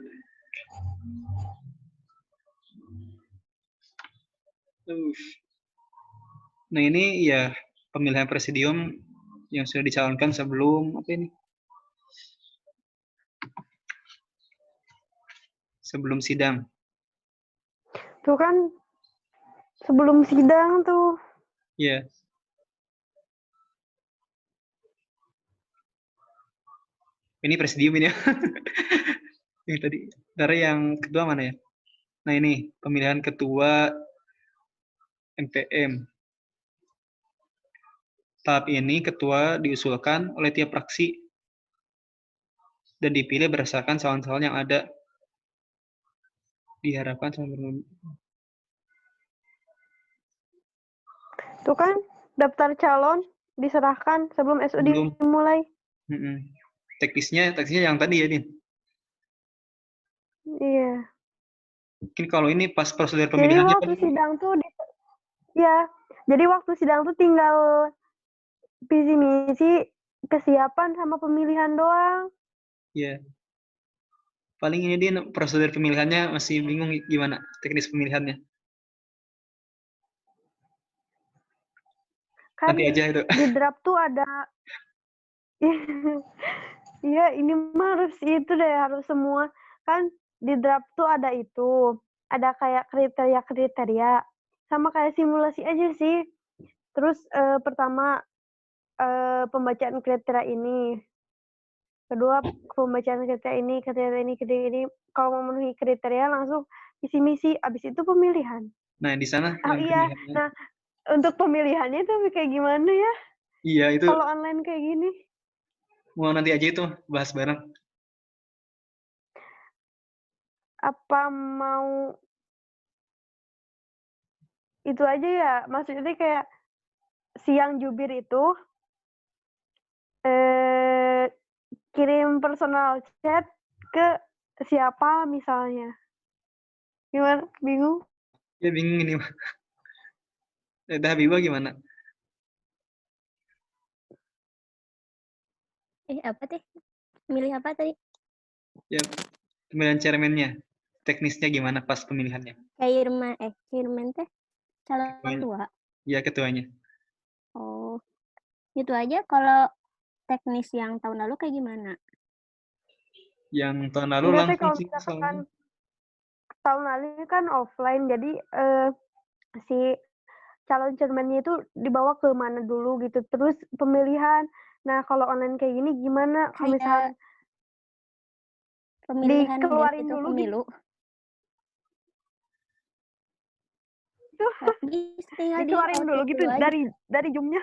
Nah ini ya pemilihan presidium yang sudah dicalonkan sebelum apa ini? Sebelum sidang. Tuh kan sebelum sidang tuh. Iya. Ini presidium ini ya. Yang tadi. Dari yang kedua mana ya? Nah ini pemilihan ketua MPM. Tahap ini ketua diusulkan oleh tiap fraksi dan dipilih berdasarkan calon-calon yang ada. Diharapkan Tuh kan daftar calon diserahkan sebelum SU dimulai. Teknisnya yang tadi ya, Din. Iya. Mungkin kalau ini pas prosedur Jadi pemilihannya waktu sidang tuh ya, jadi waktu sidang tuh tinggal visi misi, kesiapan sama pemilihan doang. Iya. Paling ini Din prosedur pemilihannya masih bingung gimana teknis pemilihannya. Kan Nanti aja itu. di draft tuh ada iya ini mah harus itu deh, harus semua. Kan di draft tuh ada itu. Ada kayak kriteria-kriteria. Sama kayak simulasi aja sih. Terus pertama pembacaan kriteria ini. Kedua pembacaan kriteria ini. Kalau memenuhi kriteria langsung visi misi. Abis itu pemilihan. Nah, di sana Oh yang iya, pemilihannya. nah untuk pemilihannya tuh kayak gimana ya? Iya, itu Kalau online kayak gini. mau nanti aja itu bahas bareng. Apa mau itu aja ya? Maksudnya kayak siang jubir itu kirim personal chat ke siapa misalnya. Gimana? Bingung? Ya bingung ini mah. Dah Habibah gimana? Apa teh? Milih apa tadi? Ya pemilihan chairman-nya. Teknisnya gimana pas pemilihannya? Chairman teh calon ketua. Ya ketuanya. Oh, itu aja. Kalau teknis yang tahun lalu kayak gimana? Yang tahun lalu Enggak teh langsung kalau sih misalkan soalnya. tahun lalu kan offline, jadi si calon cermennya itu dibawa ke mana dulu gitu. Terus pemilihan. Nah, kalau online kayak gini gimana? Kalau misalkan Pemilihan dikeluarin gitu dulu pemilu. gitu, Tinggal di dikeluarin dulu output gitu dulu aja. dari Zoom-nya.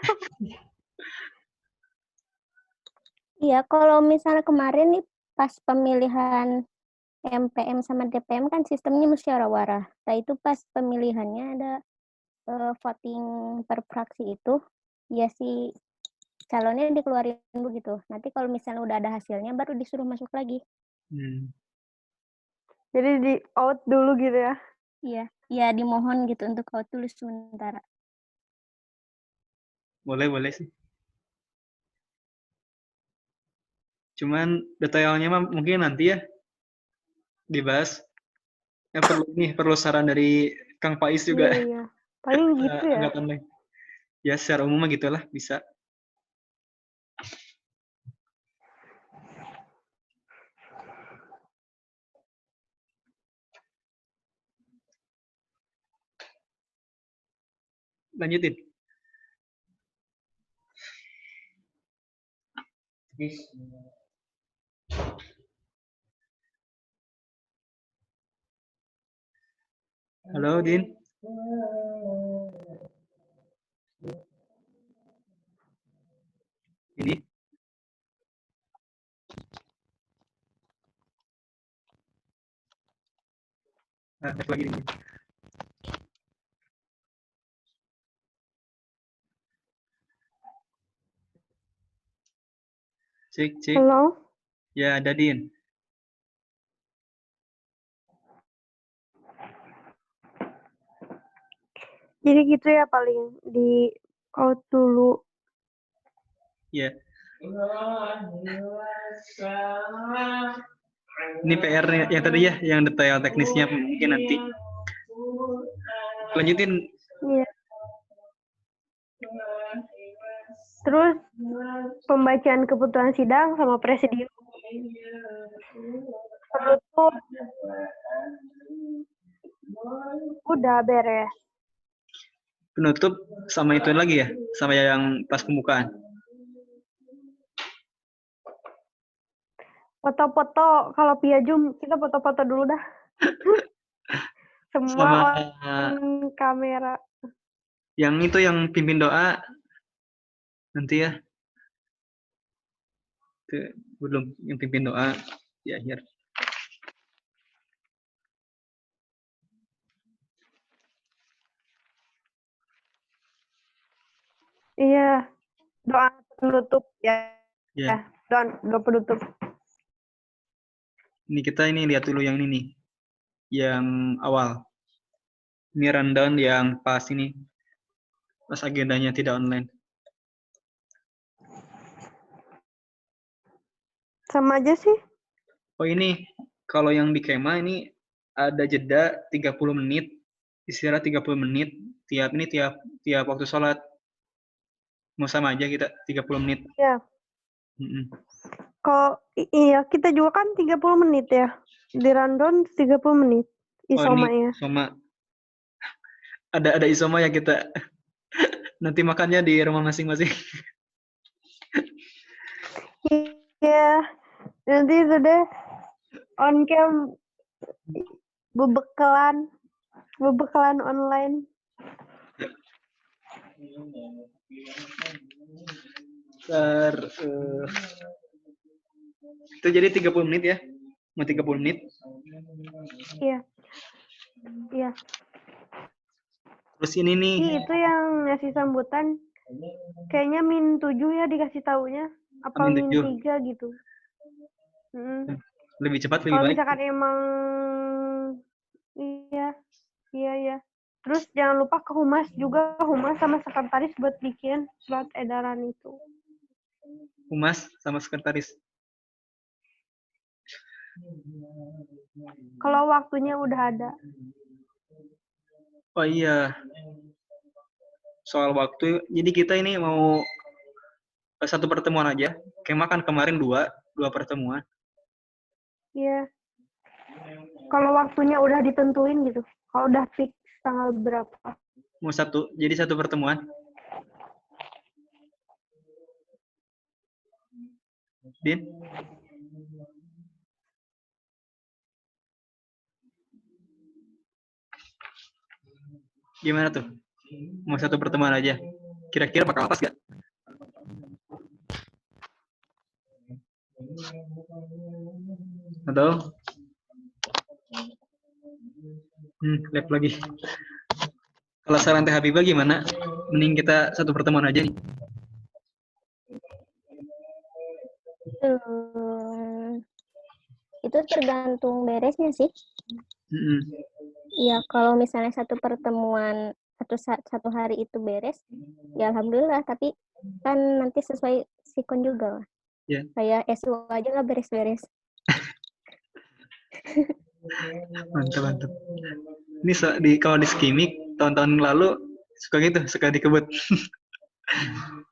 Iya, kalau misalnya kemarin nih pas pemilihan MPM sama DPM kan sistemnya musyawarah. Nah itu pas pemilihannya ada voting per fraksi itu, ya si calonnya dikeluarin dulu gitu. Nanti kalau misalnya udah ada hasilnya baru disuruh masuk lagi. Jadi di out dulu gitu ya. Iya, ya dimohon gitu untuk out dulu sementara. Boleh sih. Cuman detailnya mah mungkin nanti ya dibahas. Ya perlu saran dari Kang Pais juga. Iya. Paling gitu ya. Angkatan lain. Ya secara umum mah gitulah bisa. Lanjutin. Halo, Din. Ini. Nah, lagi ini. Cek. Halo. Ya, ada Din. Jadi gitu ya paling di out dulu. Ya. Ini PR yang tadi ya, yang detail teknisnya mungkin nanti. Lanjutin. Iya. Terus pembacaan keputusan sidang sama presidium. Penutup. Udah beres. Penutup sama itu lagi ya, sama yang pas pembukaan. Foto-foto kalau via Zoom kita foto-foto dulu dah. Semua Sama on kamera. yang itu yang pimpin doa nanti ya. Itu belum yang pimpin doa di akhir. Iya. Doa penutup ya. Ya. Doa penutup. Ini kita lihat dulu yang ini nih. Yang awal. Ini rundown yang pas ini. Pas agendanya tidak online. Sama aja sih. Oh ini, kalau yang di Kema ini ada jeda 30 menit, istirahat 30 menit, tiap waktu sholat. Mau sama aja kita, 30 menit. Iya. Iya, kita juga kan 30 menit ya. Di rundown 30 menit. Isomanya. Oh ini, Isoma. Ada Isoma ya kita. Nanti makannya di rumah masing-masing. Iya. Nanti sudah on cam bebekalan online. Itu jadi 30 menit ya? Mau 30 menit? Iya. Iya. Terus ini nih. Itu yang ngasih sambutan kayaknya -7 ya dikasih taunya. Apa -3 gitu. Lebih cepat, lebih Kalau baik. misalkan emang iya. Terus jangan lupa ke humas juga, humas sama sekretaris buat bikin surat edaran itu. Humas sama sekretaris. Kalau waktunya udah ada. Oh iya. Soal waktu, jadi kita ini mau satu pertemuan aja. Kema kan kemarin dua pertemuan. Iya. Kalau waktunya udah ditentuin gitu. Kalau udah fix tanggal berapa. Mau jadi satu pertemuan. Din? Gimana tuh? Mau satu pertemuan aja? Kira-kira bakal pas gak? Atau? Lab lagi. Kalau saran Teh Habibah gimana? Mending kita satu pertemuan aja nih. Itu tergantung beresnya sih. Ya kalau misalnya satu pertemuan atau satu hari itu beres, ya alhamdulillah. Tapi kan nanti sesuai sikon juga lah. Yeah. Kayak SU aja nggak beres-beres. Mantap. Ini kalau di skimik tahun-tahun lalu suka gitu, suka dikebut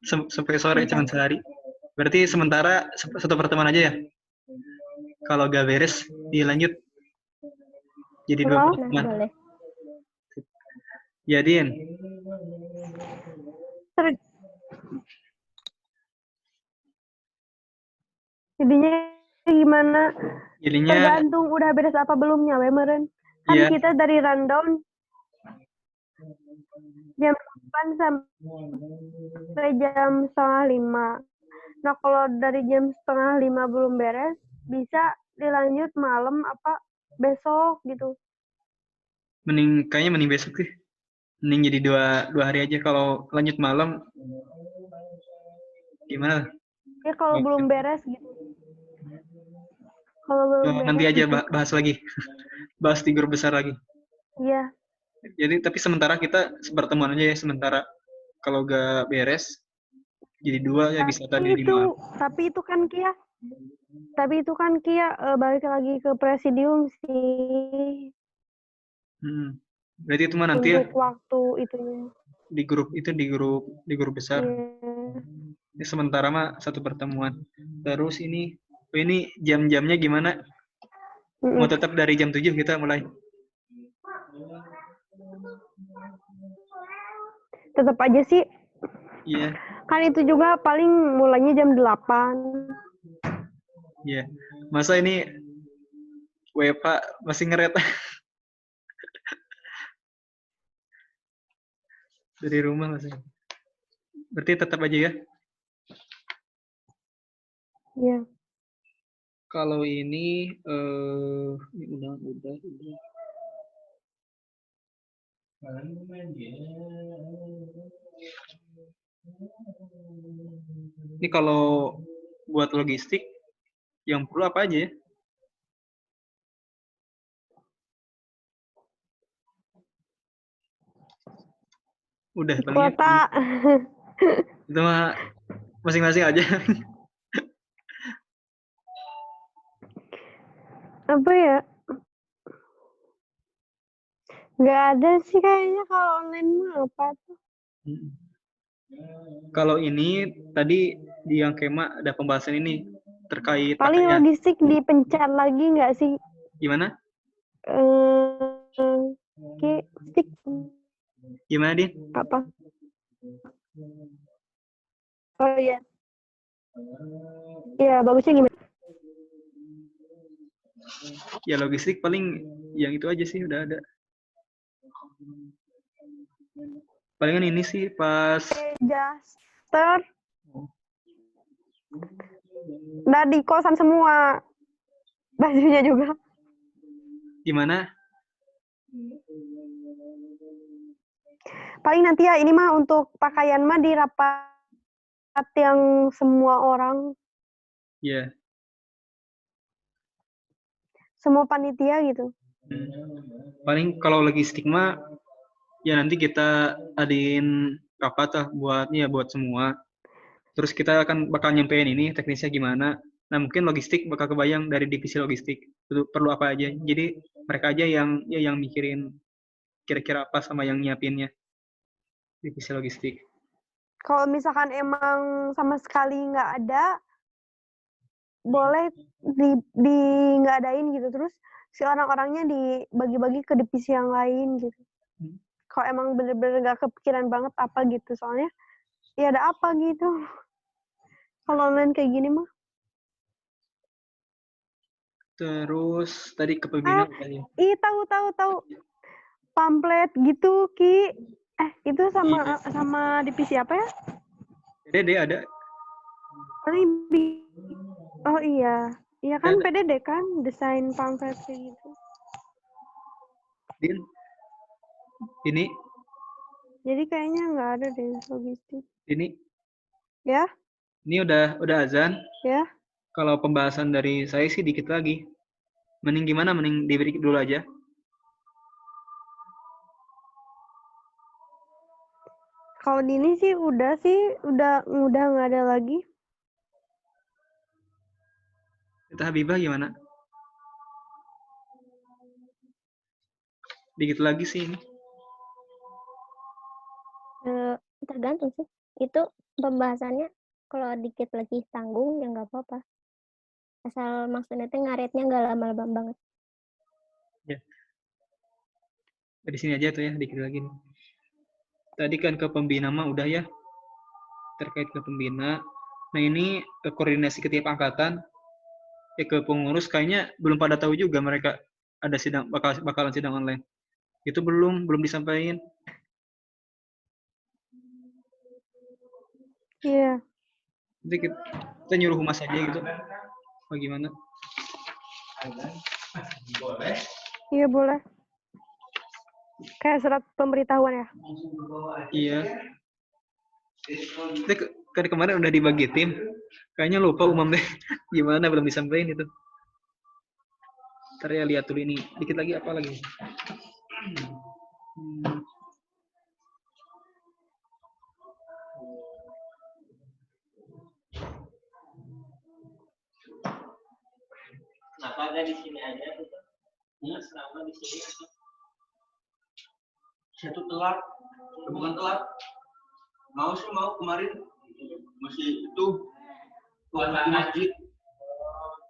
sampai sore cuma sehari. Berarti sementara satu pertemuan aja ya. Kalau gak beres dilanjut jadi dua pertemuan. Boleh. Ya Din. Jadinya gimana? Jadinya tergantung udah beres apa belumnya, meren. Kan kita dari rundown jam 8 sampai jam 4:30. Nah kalau dari jam 4:30 belum beres, bisa dilanjut malam apa besok gitu. Kayaknya mending besok sih. Mending jadi dua hari aja. Kalau lanjut malam gimana? Ya kalau belum beres gitu. Kalau belum beres, nanti aja bahas lagi. Bahas di grup besar lagi. Iya. Jadi tapi sementara kita pertemuan aja ya sementara. Kalau gak beres jadi dua ya bisa tadi lima. Tapi itu kan Kia balik lagi ke presidium sih. Berarti itu mah nanti untuk waktu itunya. Di grup besar. Ini sementara mah satu pertemuan. Terus ini jam-jamnya gimana? Mau tetap dari jam 7 kita mulai? Tetap aja sih. Iya. Kan itu juga paling mulainya jam 8. Iya. Masa ini WFH masih ngeret? Dari rumah masih. Berarti tetap aja ya? Iya. Kalau ini udah. Ini kalau buat logistik yang perlu apa aja ya? Udah paling kuota. Itu mah masing-masing aja. Apa ya? Nggak ada sih kayaknya kalau online mah apa tuh. Kalau ini tadi di yang Kema ada pembahasan ini terkait paling pakaian. Logistik dipencet lagi nggak sih? Gimana? Logistik. Gimana, Din? Apa? Oh iya. Iya, bagusnya gimana? Ya logistik paling yang itu aja sih udah ada. Palingan ini sih pas Adjuster. Udah di kosan semua. Bajunya juga. Gimana? Paling nanti ya ini mah untuk pakaian mah di rapat yang semua orang. Iya. Yeah. Semua panitia gitu. Paling kalau logistik mah ya nanti kita adain rapat lah buat semua. Terus kita akan bakal nyampein ini teknisnya gimana. Nah mungkin logistik bakal kebayang dari divisi logistik perlu apa aja. Jadi mereka aja yang mikirin kira-kira apa sama yang nyiapinnya divisi logistik. Kalau misalkan emang sama sekali nggak ada, boleh di nggak adain gitu. Terus si orang-orangnya dibagi-bagi ke divisi yang lain gitu. Kalau emang bener-bener gak kepikiran banget apa gitu, soalnya ya ada apa gitu. Kalau online kayak gini mah. Terus tadi kepemimpinan udah ya. Tahu. Pamflet gitu, Ki. Itu Iya. sama divisi apa ya? PDD ada. Oh iya. Iya kan Ada. PDD kan, desain pamflet kayak gitu. Din. Ini. Jadi kayaknya nggak ada deh logistik. Ini. Ya? Ini udah azan. Ya? Kalau pembahasan dari saya sih dikit lagi. Mending gimana? Mending diberi dulu aja. Kalau di ini sih udah nggak ada lagi. Kita Habibah gimana? Dikit lagi sih ini. Tergantung sih. Itu pembahasannya kalau dikit lagi tanggung ya nggak apa-apa. Asal maksudnya ngaretnya nggak lama-lama banget. Ya. Di sini aja tuh ya, dikit lagi nih. Tadi kan ke pembina mah udah ya. Terkait ke pembina. Nah ini ke koordinasi ke tiap angkatan. Ke pengurus kayaknya belum pada tahu juga mereka ada bakalan sidang online. Itu belum disampaikan. Iya. Nanti kita nyuruh humas aja gitu. Bagaimana? Boleh. Iya boleh. Kayak surat pemberitahuan ya? Iya. Kan kemarin udah dibagi tim. Kayaknya lupa umum deh. Gimana belum disampaikan itu. Ntar ya lihat dulu ini. Dikit lagi apa lagi? Kenapa ada di sini aja gitu? Selama di sini aja. Saya tuh telat, bukan telat. Mau kemarin masih itu tuan di masjid.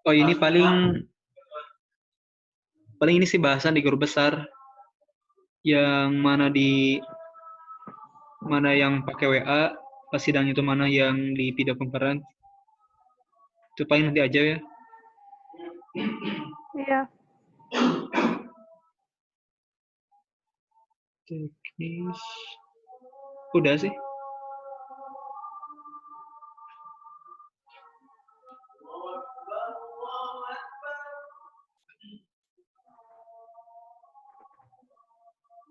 Oh ini paling ini sih bahasan di grup besar yang mana yang pakai WA pas sidang itu, mana yang di video conference. Itu paling nanti aja ya. Iya. Teknis. Udah sih.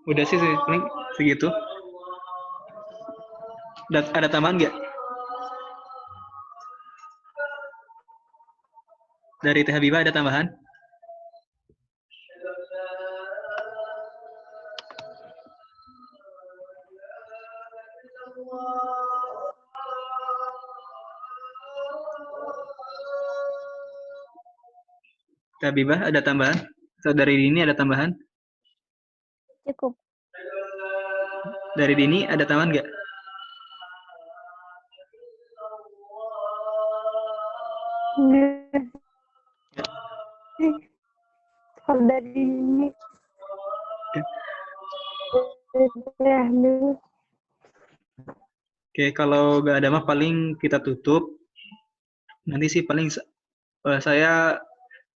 Udah sih paling segitu. Ada tambahan nggak? Dari Teh Habibah ada tambahan? Teh Habibah ada tambahan? Atau dari Dini ada tambahan? Cukup. Dari Dini ada tambahan nggak? Kalau dari ini ya, Oke, kalau nggak ada mah paling kita tutup. Nanti sih paling saya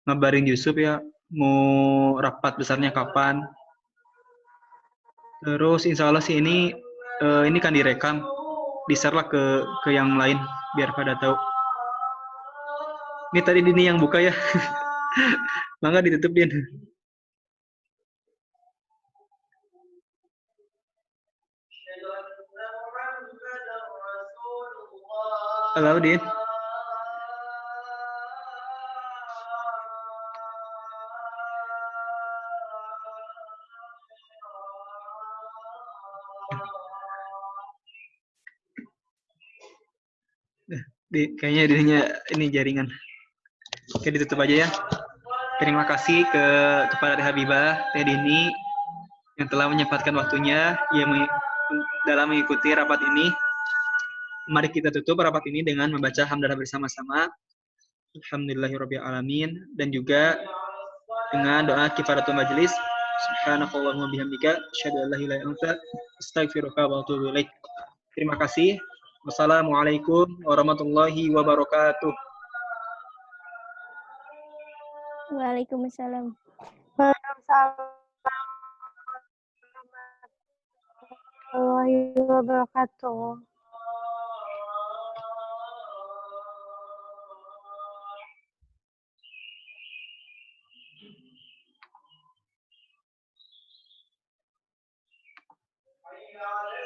ngabarin Yusuf ya, mau rapat besarnya kapan. Terus insya Allah sih ini kan direkam, di-share lah ke yang lain biar pada tahu. Ini tadi Dini yang buka ya. Mangga ditutup Din. Halo Din. Kayaknya dirinya ini jaringan. Oke, ditutup aja ya. Terima kasih kepada Teh Habibah, Teh Dini yang telah menyempatkan waktunya dalam mengikuti rapat ini. Mari kita tutup rapat ini dengan membaca hamdalah bersama-sama. Alhamdulillahirabbil alamin, dan juga dengan doa kifaratul majelis. Subhanakallahumma bihamdika asyhadu an la ilaha illa anta astaghfiruka wa atubu ilaik. Terima kasih. Wassalamualaikum warahmatullahi wabarakatuh. Waalaikumsalam. Waalaikumsalam warahmatullahi wabarakatuh. Hayya 'alal